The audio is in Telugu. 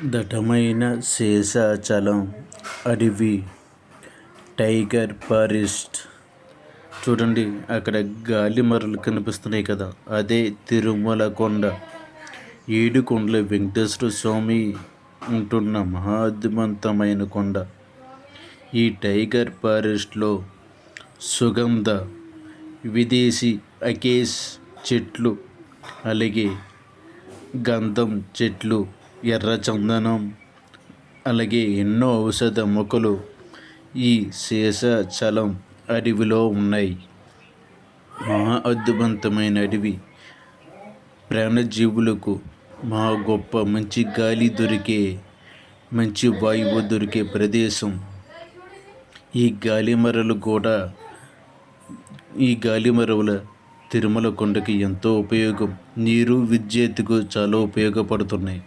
దట్టమైన శేషాచలం అడవి, టైగర్ ఫారెస్ట్. చూడండి, అక్కడ గాలి మరలు కనిపిస్తున్నాయి కదా, అదే తిరుమల కొండ. ఏడుకొండల వెంకటేశ్వర స్వామి ఉంటున్న మహాద్భుతమైన కొండ. ఈ టైగర్ ఫారెస్ట్లో సుగంధ విదేశీ అకేస్ చెట్లు, అలాగే గంధం చెట్లు, ఎర్ర చందనం, అలాగే ఎన్నో ఔషధ మొక్కలు ఈ శేషాచలం అడవిలో ఉన్నాయి. మహా అద్భుతమైన అడవి. ప్రాణజీవులకు మహా గొప్ప మంచి గాలి దొరికే, మంచి వాయువు దొరికే ప్రదేశం. ఈ గాలిమరవుల తిరుమల కొండకి ఎంతో ఉపయోగం. నీరు, విద్యుత్తుకు చాలా ఉపయోగపడుతున్నాయి.